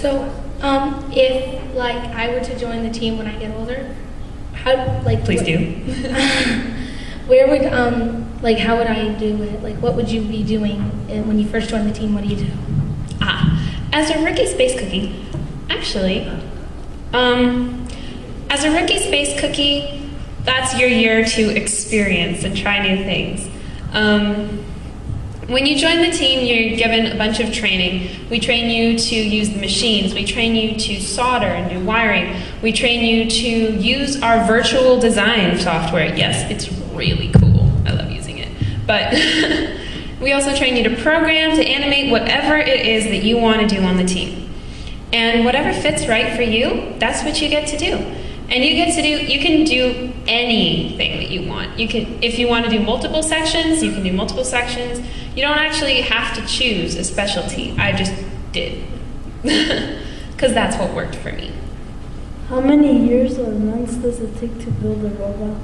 So, if like I were to join the team when I get older, how like Please do. where would like how would I do it? Like what would you be doing when you first join the team? What do you do? As a rookie space cookie, actually, as a rookie space cookie, that's your year to experience and try new things. When you join the team, you're given a bunch of training. We train you to use the machines. We train you to solder and do wiring. We train you to use our virtual design software. Yes, it's really cool. I love using it. But we also train you to program, to animate whatever it is that you want to do on the team. And whatever fits right for you, that's what you get to do. And you can do anything that you want. If you want to do multiple sections, you can do multiple sections. You don't actually have to choose a specialty. I just did. Because that's what worked for me. How many years or months does it take to build a robot?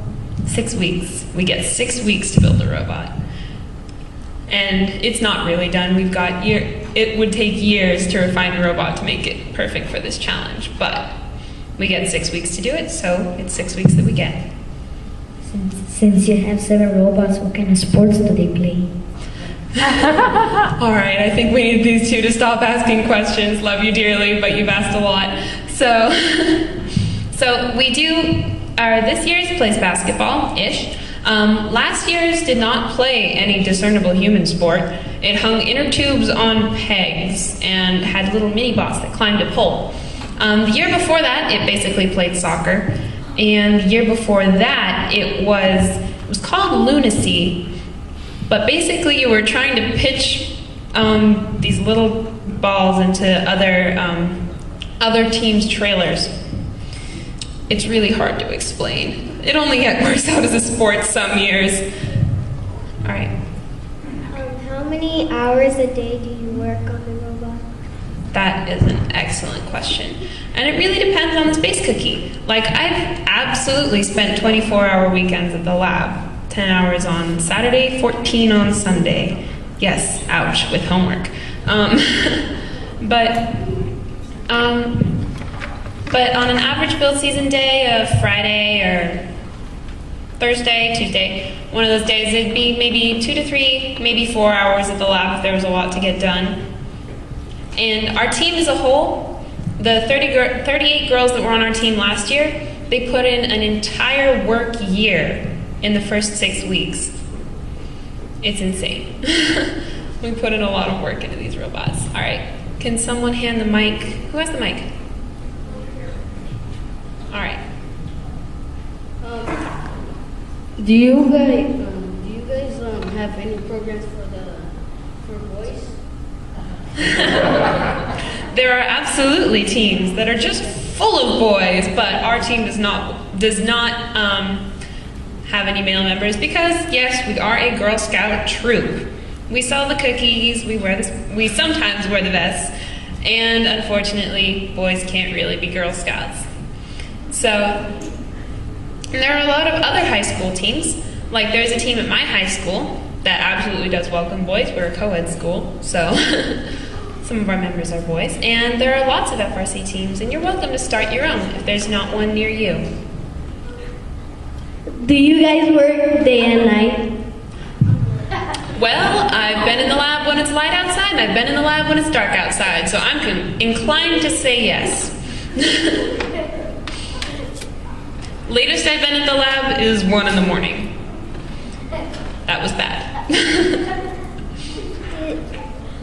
6 weeks. We get 6 weeks to build a robot. And it's not really done. It would take years to refine a robot to make it perfect for this challenge. But we get 6 weeks to do it, so it's 6 weeks that we get. Since you have 7 robots, what kind of sports do they play? All right, I think we need these two to stop asking questions. Love you dearly, but you've asked a lot. So we do, this year's plays basketball-ish. Last year's did not play any discernible human sport. It hung inner tubes on pegs and had little mini-bots that climbed a pole. The year before that, it basically played soccer. And the year before that, it was called lunacy. But basically, you were trying to pitch these little balls into other teams' trailers. It's really hard to explain. It only works out as a sport some years. All right. How many hours a day do you work on the robot? That is an excellent question. And it really depends on the space cookie. Like, I've absolutely spent 24-hour weekends at the lab. 10 hours on Saturday, 14 on Sunday. Yes, ouch, with homework. But on an average build season day of Friday or Thursday, Tuesday, one of those days, it'd be maybe 2 to 3, maybe 4 hours at the lab if there was a lot to get done. And our team as a whole, the 38 girls that were on our team last year, they put in an entire work year in the first 6 weeks. It's insane. We put in a lot of work into these robots. All right, can someone hand the mic? Who has the mic? All right. Do you guys have any programs for boys? There are absolutely teams that are just full of boys, but our team does not have any male members because, yes, we are a Girl Scout troop. We sell the cookies, we sometimes wear the vests, and unfortunately, boys can't really be Girl Scouts. So, there are a lot of other high school teams. Like, there's a team at my high school that absolutely does welcome boys. We're a co-ed school, so some of our members are boys. And there are lots of FRC teams, and you're welcome to start your own if there's not one near you. Do you guys work day and night? Well, I've been in the lab when it's light outside, and I've been in the lab when it's dark outside, so I'm inclined to say yes. Latest I've been at the lab is 1 in the morning. That was bad.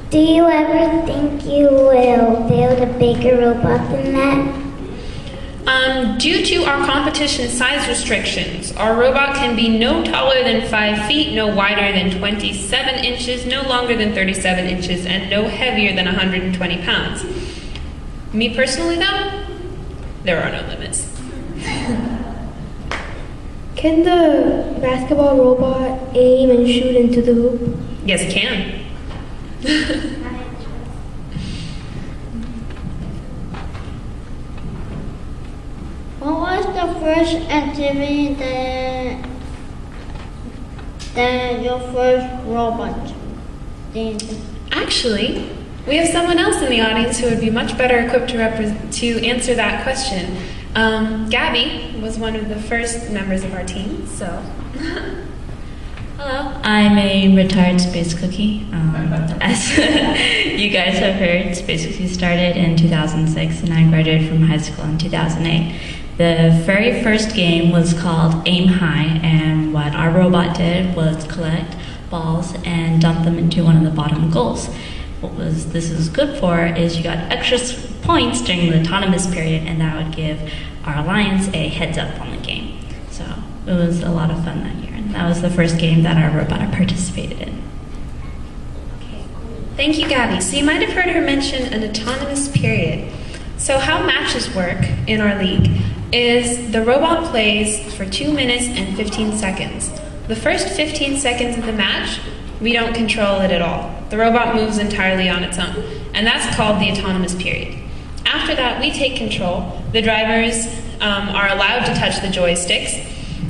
Do you ever think you will build a bigger robot than that? Due to our competition size restrictions, our robot can be no taller than 5 feet, no wider than 27 inches, no longer than 37 inches, and no heavier than 120 pounds. Me personally, though, there are no limits. Can the basketball robot aim and shoot into the hoop? Yes, it can. What was the first activity that your first robot did? Actually, We have someone else in the audience who would be much better equipped to answer that question. Gabby was one of the first members of our team, so. Hello, I'm a retired space cookie. As you guys have heard, Space Cookie started in 2006 and I graduated from high school in 2008. The very first game was called Aim High, and what our robot did was collect balls and dump them into one of the bottom goals. What this is good for is you got extra points during the autonomous period, and that would give our alliance a heads up on the game. So it was a lot of fun that year, and that was the first game that our robot participated in. Okay. Thank you, Gabby. So you might have heard her mention an autonomous period. So how matches work in our league is the robot plays for 2 minutes and 15 seconds. The first 15 seconds of the match, we don't control it at all. The robot moves entirely on its own, and that's called the autonomous period. After that, we take control. The drivers are allowed to touch the joysticks,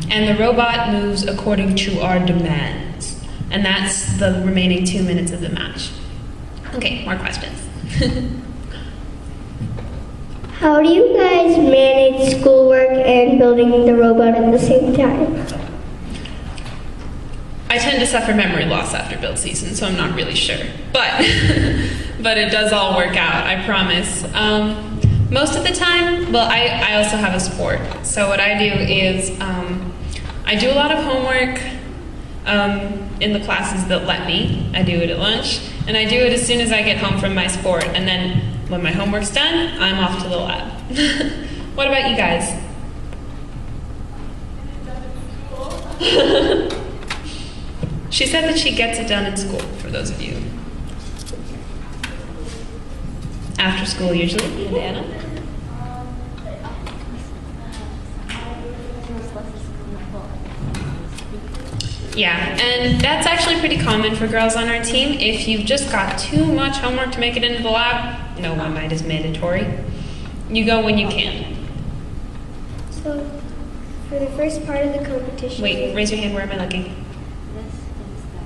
and the robot moves according to our demands. And that's the remaining 2 minutes of the match. Okay, more questions. How do you guys manage schoolwork and building the robot at the same time? I tend to suffer memory loss after build season, so I'm not really sure. But, but it does all work out, I promise. Most of the time, well, I also have a sport. So what I do is I do a lot of homework in the classes that let me. I do it at lunch, and I do it as soon as I get home from my sport. And then when my homework's done, I'm off to the lab. What about you guys? She said that she gets it done in school, for those of you. After school, usually. And Anna? Yeah, and that's actually pretty common for girls on our team. If you've just got too much homework to make it into the lab, no one night is mandatory. You go when you can. So, for the first part of the competition... Wait, raise your hand, where am I looking?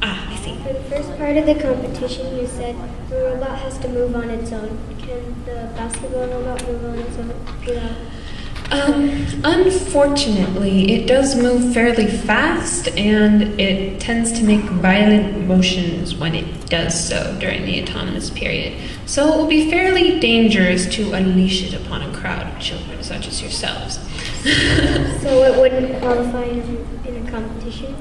Ah, I see. For the first part of the competition, you said the robot has to move on its own. Can the basketball robot move on its own without... Unfortunately, it does move fairly fast, and it tends to make violent motions when it does so during the autonomous period. So it will be fairly dangerous to unleash it upon a crowd of children such as yourselves. So it wouldn't qualify in a competition?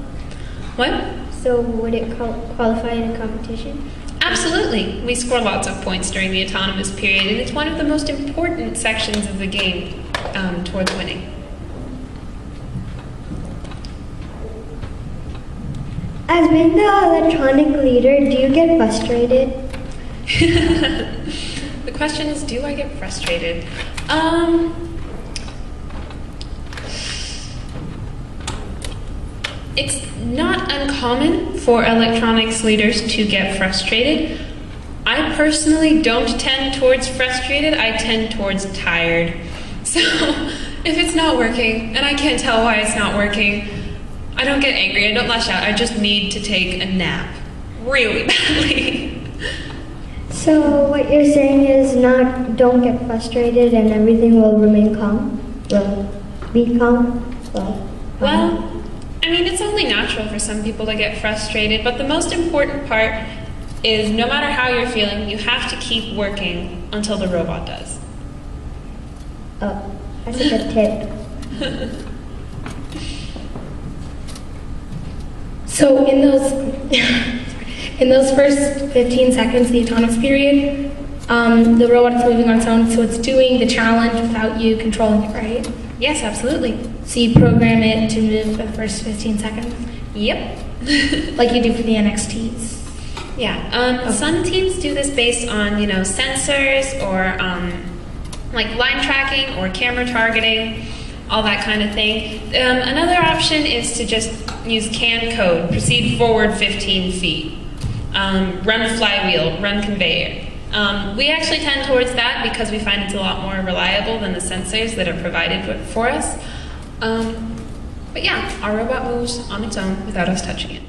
What? So would it qualify in a competition? Absolutely. We score lots of points during the autonomous period, and it's one of the most important sections of the game towards winning. As being the electronic leader, do you get frustrated? The question is, do I get frustrated? It's not uncommon for electronics leaders to get frustrated. I personally don't tend towards frustrated, I tend towards tired. So if it's not working, and I can't tell why it's not working, I don't get angry, I don't lash out, I just need to take a nap. Really badly. So what you're saying is don't get frustrated and everything will remain calm? Will be calm? Well, I mean, it's only natural for some people to get frustrated, but the most important part is no matter how you're feeling, you have to keep working until the robot does. Oh, that's a good tip. So in those first 15 seconds, the autonomous period, the robot is moving on its own, so it's doing the challenge without you controlling it, right? Yes, absolutely. So you program it to move for the first 15 seconds? Yep. Like you do for the NXTs? Yeah. Some teams do this based on, sensors or like line tracking or camera targeting, all that kind of thing. Another option is to just use CAN code, proceed forward 15 feet, run flywheel, run conveyor. We actually tend towards that because we find it's a lot more reliable than the sensors that are provided for us. But yeah, our robot moves on its own without us touching it.